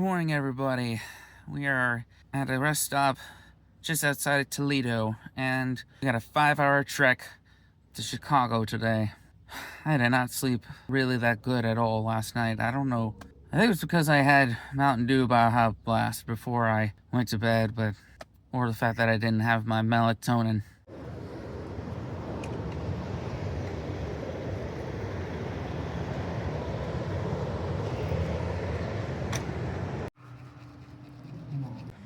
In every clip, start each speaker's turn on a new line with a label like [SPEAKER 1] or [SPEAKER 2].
[SPEAKER 1] Good morning, everybody. We are at a rest stop just outside of Toledo, and we got a 5-hour trek to Chicago today. I did not sleep really that good at all last night. I don't know. I think it was because I had Mountain Dew by Hot Blast before I went to bed, or the fact that I didn't have my melatonin.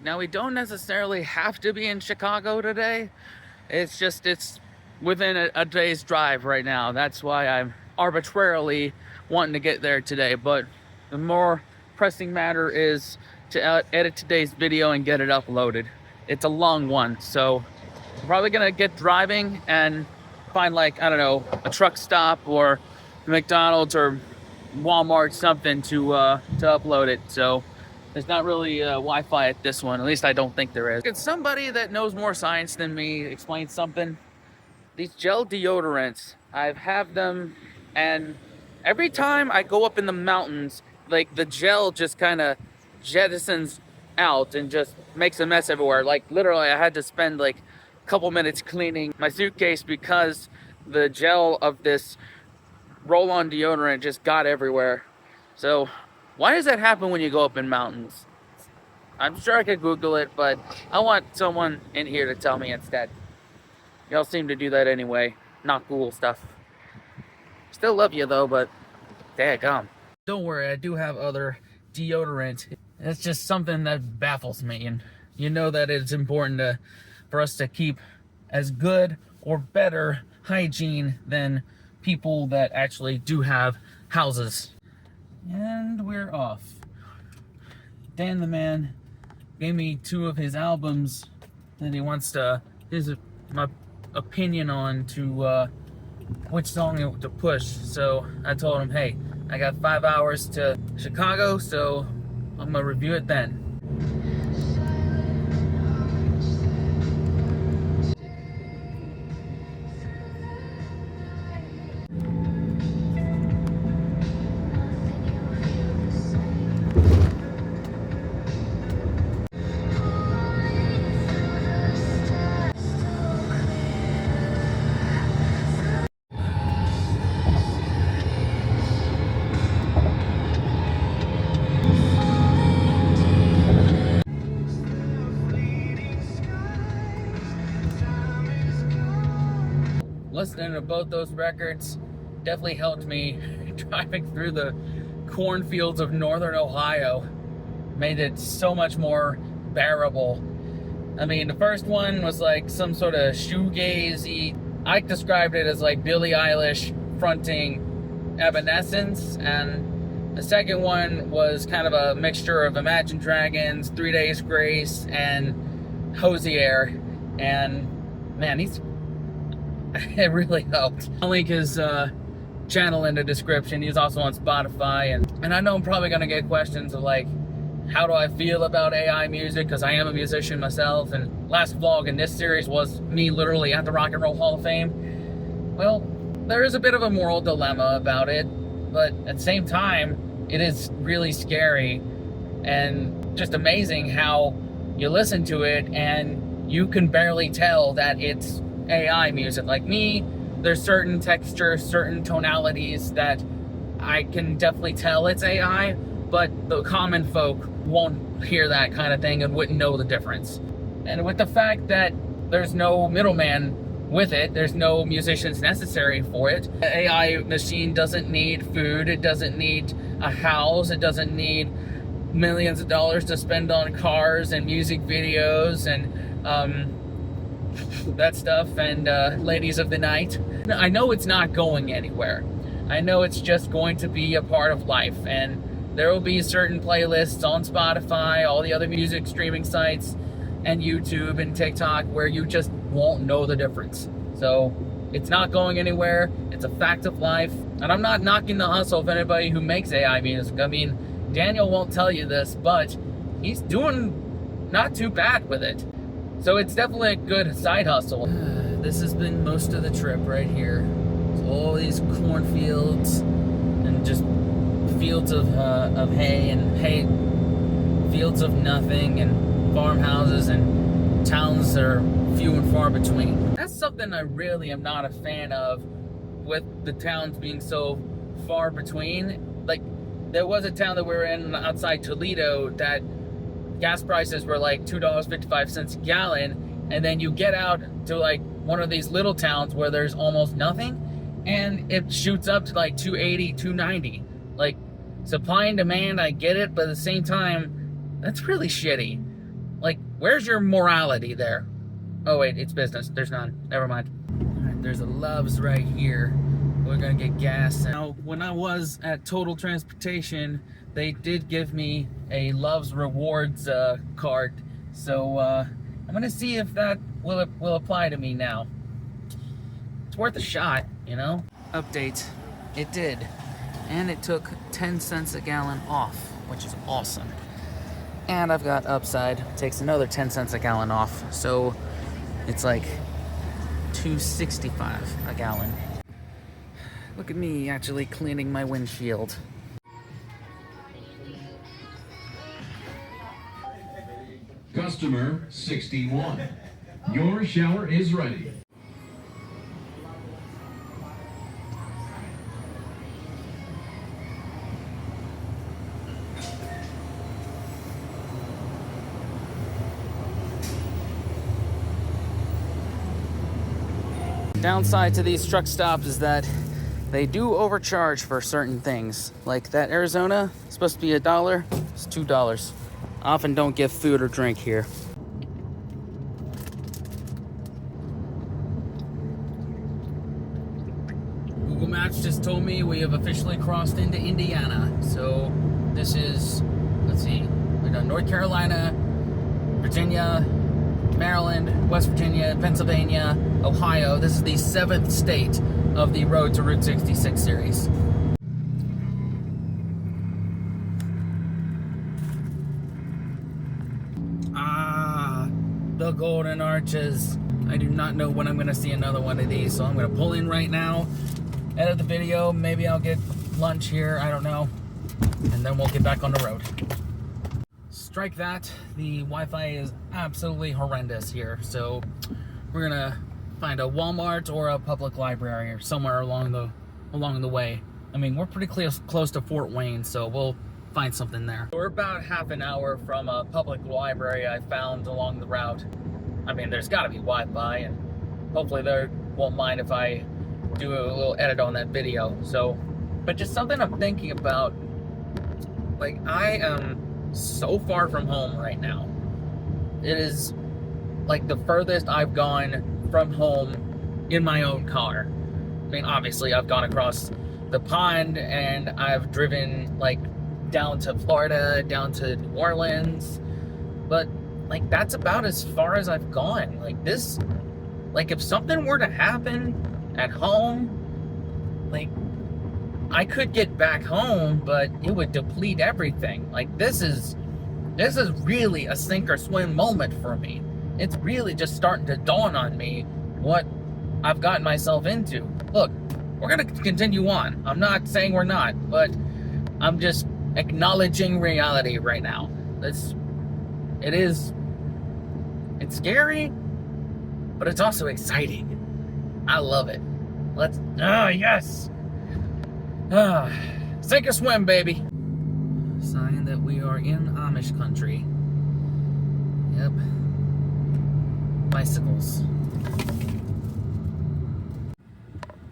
[SPEAKER 1] Now, we don't necessarily have to be in Chicago today. It's within a day's drive right now. That's why I'm arbitrarily wanting to get there today. But the more pressing matter is to edit today's video and get it uploaded. It's a long one, so I'm probably gonna get driving and find, like, I don't know, a truck stop or McDonald's or Walmart, something to upload it. So there's not really Wi-Fi at this one. At least I don't think there is. Can somebody that knows more science than me explain something? These gel deodorants, I've had them, and every time I go up in the mountains, like, the gel just kind of jettisons out and just makes a mess everywhere. Like, literally, I had to spend like a couple minutes cleaning my suitcase because the gel of this roll-on deodorant just got everywhere. So why does that happen when you go up in mountains? I'm sure I could Google it, but I want someone in here to tell me instead. Y'all seem to do that anyway. Not cool stuff. Still love you though, but daggum. Don't worry, I do have other deodorant. It's just something that baffles me, and you know that it's important for us to keep as good or better hygiene than people that actually do have houses. And we're off. Dan the man gave me 2 of his albums that he wants to, my opinion on to which song to push. So I told him, hey, I got 5 hours to Chicago, so I'm gonna review it then. Listening to both those records definitely helped me driving through the cornfields of northern Ohio. Made it so much more bearable. I mean, the first one was like some sort of shoegazy. I described it as like Billie Eilish fronting Evanescence, and the second one was kind of a mixture of Imagine Dragons, 3 Days Grace, and Hozier. And man, it really helped. I'll link his channel in the description. He's also on Spotify, and I know I'm probably gonna get questions of like, how do I feel about AI music, because I am a musician myself, and last vlog in this series was me literally at the Rock and Roll Hall of Fame. Well, there is a bit of a moral dilemma about it, but at the same time, it is really scary and just amazing how you listen to it and you can barely tell that it's AI music. Like me, there's certain textures, certain tonalities that I can definitely tell it's AI, but the common folk won't hear that kind of thing and wouldn't know the difference. And with the fact that there's no middleman with it, there's no musicians necessary for it. The AI machine doesn't need food, it doesn't need a house, it doesn't need millions of dollars to spend on cars and music videos and that stuff, and ladies of the night. I know it's not going anywhere. I know it's just going to be a part of life, and there will be certain playlists on Spotify, all the other music streaming sites, and YouTube and TikTok where you just won't know the difference. So it's not going anywhere. It's a fact of life. And I'm not knocking the hustle of anybody who makes AI music. I mean, Daniel won't tell you this, but he's doing not too bad with it. So it's definitely a good side hustle. This has been most of the trip right here. So all these cornfields and just fields of hay, and hay fields of nothing and farmhouses and towns that are few and far between. That's something I really am not a fan of, with the towns being so far between. Like, there was a town that we were in outside Toledo that gas prices were like $2.55 a gallon, and then you get out to like one of these little towns where there's almost nothing, and it shoots up to like 280, 290. Like, supply and demand, I get it, but at the same time, that's really shitty. Like, where's your morality there? Oh wait, it's business. There's none. Never mind. Alright, there's a Love's right here. We're gonna get gas. Now, when I was at Total Transportation, they did give me a Love's Rewards card. So I'm gonna see if that will apply to me now. It's worth a shot, you know? Update. It did. And it took 10 cents a gallon off, which is awesome. And I've got Upside. It takes another 10 cents a gallon off. So it's like $2.65 a gallon. Look at me actually cleaning my windshield.
[SPEAKER 2] Customer 61. Your shower is ready.
[SPEAKER 1] Downside to these truck stops is that they do overcharge for certain things. Like that Arizona, it's supposed to be $1, it's $2. Often don't get food or drink here. Google Maps just told me we have officially crossed into Indiana. So this is, let's see, we've done North Carolina, Virginia, Maryland, West Virginia, Pennsylvania, Ohio. This is the 7th state of the Road to Route 66 series. Ah, the Golden Arches. I do not know when I'm going to see another one of these, so I'm going to pull in right now, edit the video, maybe I'll get lunch here, I don't know, and then we'll get back on the road. Strike that, the Wi-Fi is absolutely horrendous here, so we're gonna find a Walmart or a public library or somewhere along the way. I mean, we're pretty close to Fort Wayne, so we'll find something there. We're about half an hour from a public library I found along the route. I mean, there's gotta be Wi-Fi, and hopefully they won't mind if I do a little edit on that video. So, but just something I'm thinking about, like, I am so far from home right now. It is like the furthest I've gone from home in my own car. I mean, obviously I've gone across the pond and I've driven like down to Florida, down to New Orleans, but like that's about as far as I've gone. Like this, like if something were to happen at home, like I could get back home, but it would deplete everything. Like this is really a sink or swim moment for me. It's really just starting to dawn on me what I've gotten myself into. Look, we're gonna continue on. I'm not saying we're not, but I'm just acknowledging reality right now. It's scary, but it's also exciting. I love it. Yes! Sink or swim, baby. Sign that we are in Amish country. Yep. Bicycles.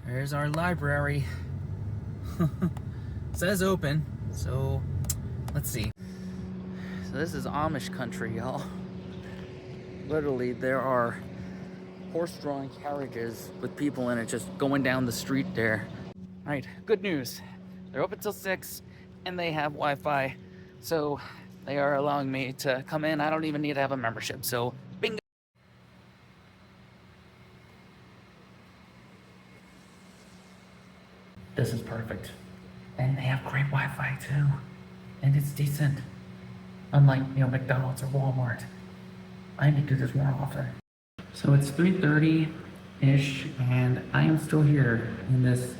[SPEAKER 1] There's our library. Says open, so let's see. So this is Amish country, y'all. Literally, there are horse-drawn carriages with people in it just going down the street there. All right, good news. They're open till 6 and they have Wi-Fi. So they are allowing me to come in. I don't even need to have a membership. So bingo. This is perfect. And they have great Wi-Fi too. And it's decent. Unlike, you know, McDonald's or Walmart. I need to do this more often. So it's 3:30-ish and I am still here in this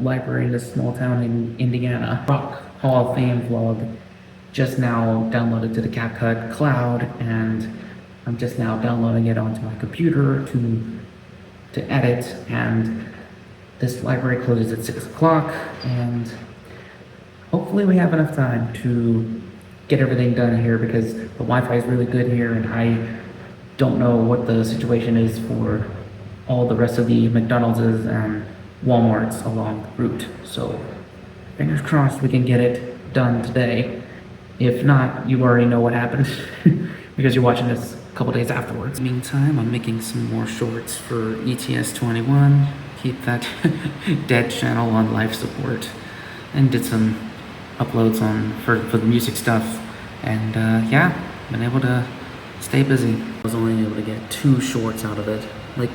[SPEAKER 1] library in this small town in Indiana. Rock Hall of Fame vlog. just now downloaded to the CapCut cloud, and I'm just now downloading it onto my computer to edit. And this library closes at 6 o'clock, and hopefully we have enough time to get everything done here, because the Wi-Fi is really good here, and I don't know what the situation is for all the rest of the McDonald's and Walmarts along the route. So fingers crossed we can get it done today. If not, you already know what happened because you're watching this a couple days afterwards. Meantime, I'm making some more shorts for ETS21. Keep that dead channel on life support, and did some uploads on for the music stuff. And yeah, been able to stay busy. I was only able to get 2 shorts out of it. Like,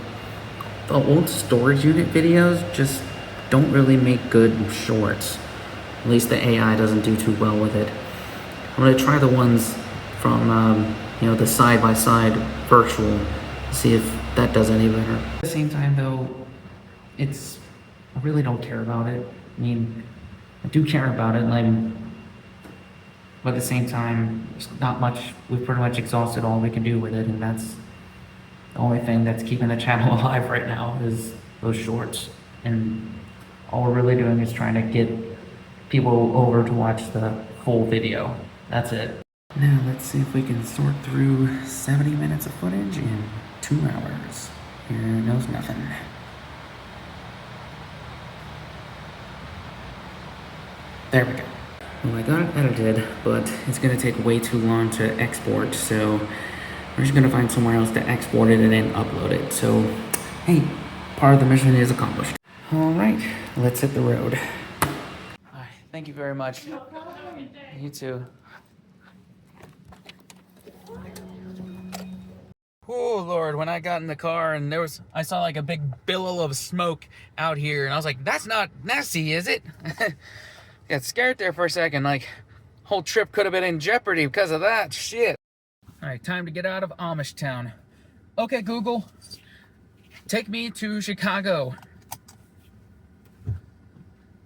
[SPEAKER 1] the old storage unit videos just don't really make good shorts. At least the AI doesn't do too well with it. I'm gonna try the ones from, you know, the side-by-side virtual, see if that does any better. At the same time though, I really don't care about it. I mean, I do care about it, but at the same time, there's not much, we've pretty much exhausted all we can do with it, and that's the only thing that's keeping the channel alive right now is those shorts. And all we're really doing is trying to get people over to watch the full video. That's it. Now let's see if we can sort through 70 minutes of footage in 2 hours. Here knows nothing. There we go. Well, I got it edited, but it's gonna take way too long to export, so we're just gonna find somewhere else to export it and then upload it. So, hey, part of the mission is accomplished. All right, let's hit the road. All right, thank you very much. You too. Oh Lord, when I got in the car and I saw like a big billow of smoke out here, and I was like, that's not Nessie, is it? Got scared there for a second, like whole trip could have been in jeopardy because of that shit. All right, time to get out of Amish Town. Okay, Google, take me to Chicago.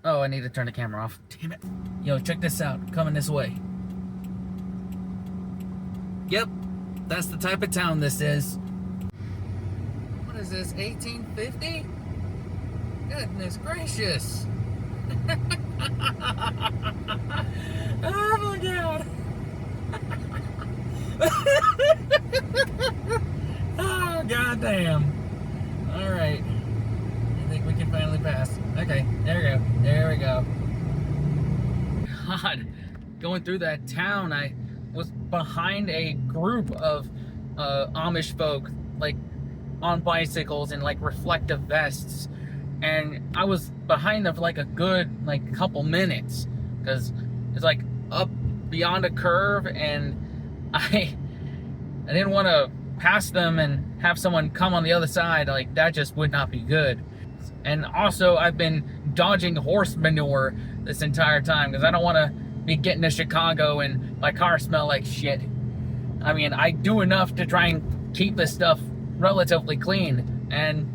[SPEAKER 1] Oh, I need to turn the camera off. Damn it. Yo, check this out. Coming this way. Yep, that's the type of town this is. What is this, 1850? Goodness gracious. Oh my God. Oh, goddamn. All right. I think we can finally pass. Okay, there we go. There we go. God, going through that town, I was behind a group of Amish folk, like on bicycles and like reflective vests, and I was behind them for like a good like couple minutes because it's like up beyond a curve, and I didn't want to pass them and have someone come on the other side. Like, that just would not be good. And also, I've been dodging horse manure this entire time because I don't want to be getting to Chicago and my car smell like shit. I mean, I do enough to try and keep this stuff relatively clean and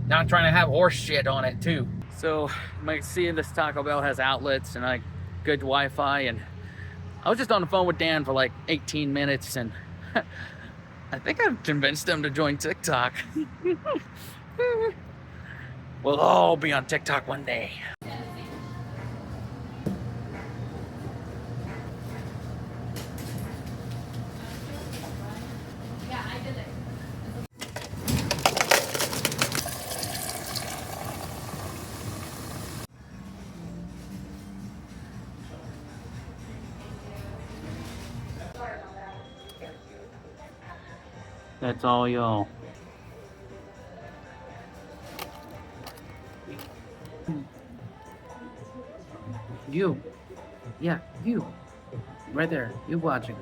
[SPEAKER 1] not trying to have horse shit on it too. So, you might see this Taco Bell has outlets and like good Wi-Fi, and I was just on the phone with Dan for like 18 minutes, and I think I've convinced him to join TikTok. We'll all be on TikTok one day.
[SPEAKER 3] Yeah, I did it.
[SPEAKER 1] That's all y'all. You. Yeah, you. Right there. You watching.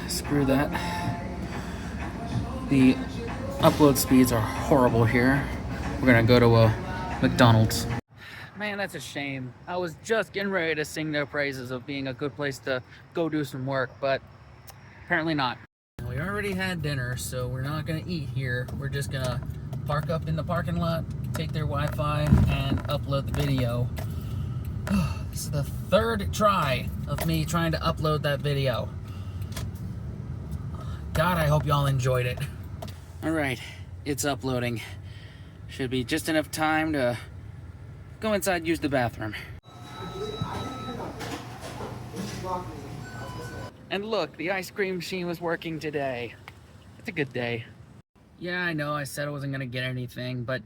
[SPEAKER 1] Screw that. The upload speeds are horrible here. We're gonna go to a McDonald's. Man, that's a shame. I was just getting ready to sing their praises of being a good place to go do some work, but apparently not. We already had dinner, so we're not gonna eat here. We're just gonna park up in the parking lot, take their Wi-Fi, and upload the video. This is the third try of me trying to upload that video. God, I hope y'all enjoyed it. Alright, it's uploading. Should be just enough time to go inside, use the bathroom. And look, the ice cream machine was working today. It's a good day. Yeah, I know I said I wasn't gonna get anything, but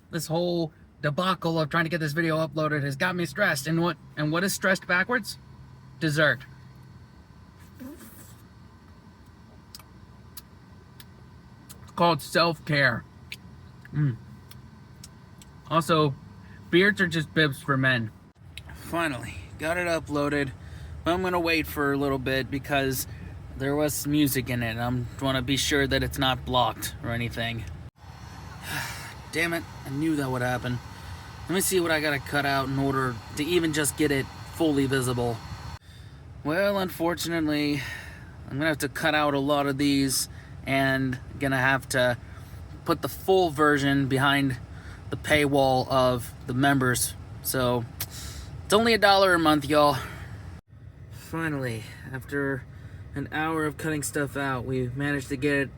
[SPEAKER 1] this whole debacle of trying to get this video uploaded has got me stressed. And what is stressed backwards? Dessert. It's called self-care. Also, beards are just bibs for men. Finally, got it uploaded. But I'm gonna wait for a little bit because there was music in it. I want to be sure that it's not blocked or anything. Damn it, I knew that would happen. Let me see what I gotta cut out in order to even just get it fully visible. Well, unfortunately, I'm gonna have to cut out a lot of these and gonna have to put the full version behind the paywall of the members. So, it's only $1 a month, y'all. Finally, after an hour of cutting stuff out, we managed to get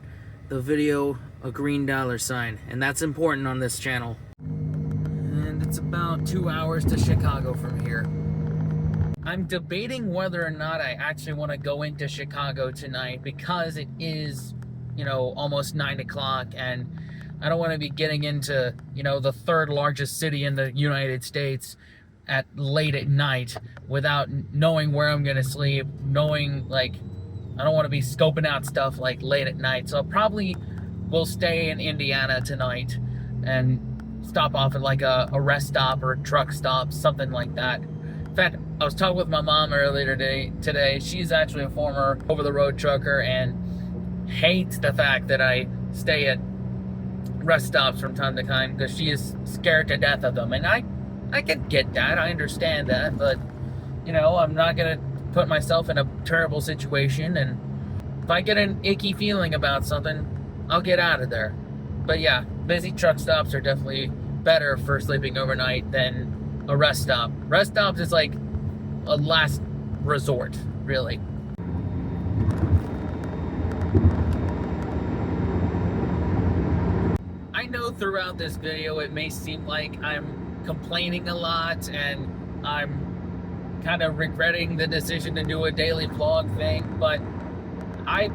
[SPEAKER 1] the video a green $sign, and that's important on this channel. And it's about 2 hours to Chicago from here. I'm debating whether or not I actually want to go into Chicago tonight because it is, you know, almost 9 o'clock, and I don't want to be getting into, you know, the third largest city in the United States at late at night without knowing where I'm gonna sleep, knowing, like, I don't want to be scoping out stuff like late at night. So I probably will stay in Indiana tonight and stop off at like a rest stop or a truck stop, something like that. In fact, I was talking with my mom earlier today. She's actually a former over-the-road trucker and hates the fact that I stay at rest stops from time to time because she is scared to death of them. And I can get that, I understand that, but, you know, I'm not gonna put myself in a terrible situation, and if I get an icky feeling about something, I'll get out of there. But yeah, busy truck stops are definitely better for sleeping overnight than a rest stop. Rest stops is like a last resort, really. I know throughout this video it may seem like I'm complaining a lot and I'm kind of regretting the decision to do a daily vlog thing, but I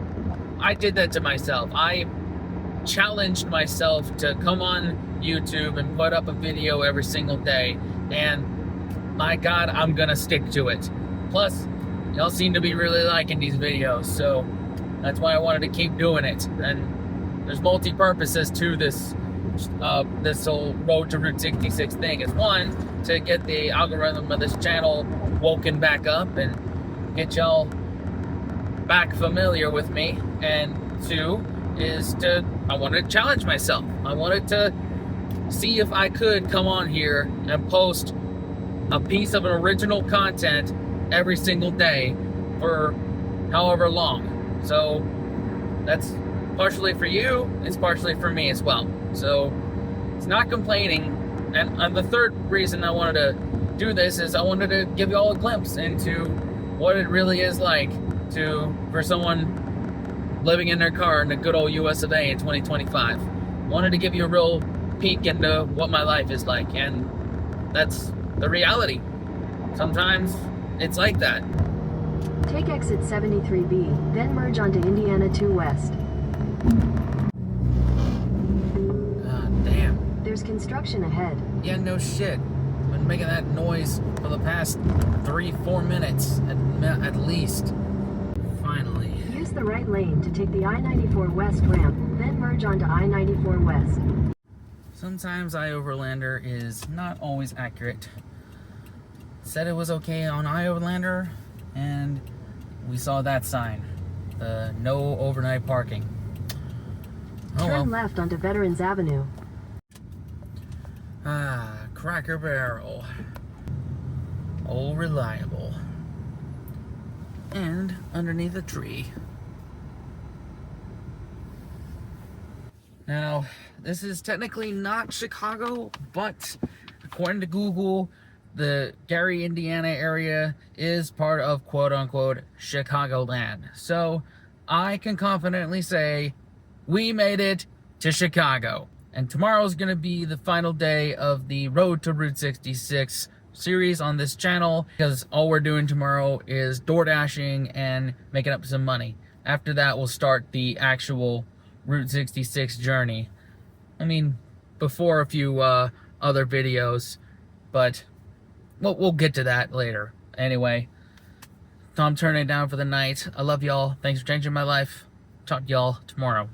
[SPEAKER 1] did that to myself. I challenged myself to come on YouTube and put up a video every single day, and my God, I'm gonna stick to it. Plus, y'all seem to be really liking these videos, so that's why I wanted to keep doing it. And there's multi-purposes to this whole Road to Route 66 thing. Is one, to get the algorithm of this channel woken back up and get y'all back familiar with me, and two is I wanted to challenge myself. I wanted to see if I could come on here and post a piece of original content every single day for however long. So that's partially for you, it's partially for me as well. So it's not complaining. And the third reason I wanted to do this is I wanted to give you all a glimpse into what it really is like for someone living in their car in the good old US of A in 2025. Wanted to give you a real peek into what my life is like, and that's the reality. Sometimes it's like that.
[SPEAKER 3] Take exit 73B, then merge onto Indiana 2 West.
[SPEAKER 1] Damn.
[SPEAKER 3] There's construction ahead.
[SPEAKER 1] Yeah, no shit. Been making that noise for the past 3-4 minutes at least. Finally.
[SPEAKER 3] Use the right lane to take the I-94 West ramp, then merge onto I-94 West.
[SPEAKER 1] Sometimes iOverlander is not always accurate. Said it was okay on iOverlander, and we saw that sign. The no overnight parking. Oh,
[SPEAKER 3] Turn
[SPEAKER 1] well.
[SPEAKER 3] left onto Veterans Avenue.
[SPEAKER 1] Cracker Barrel. Old reliable. And underneath a tree. Now, this is technically not Chicago, but according to Google, the Gary, Indiana area is part of quote-unquote Chicagoland. So I can confidently say we made it to Chicago. And tomorrow is going to be the final day of the Road to Route 66 series on this channel, because all we're doing tomorrow is door dashing and making up some money. After that, we'll start the actual Route 66 journey. I mean, before a few other videos, but we'll get to that later. Anyway, I'm turning it down for the night. I love y'all. Thanks for changing my life. Talk to y'all tomorrow.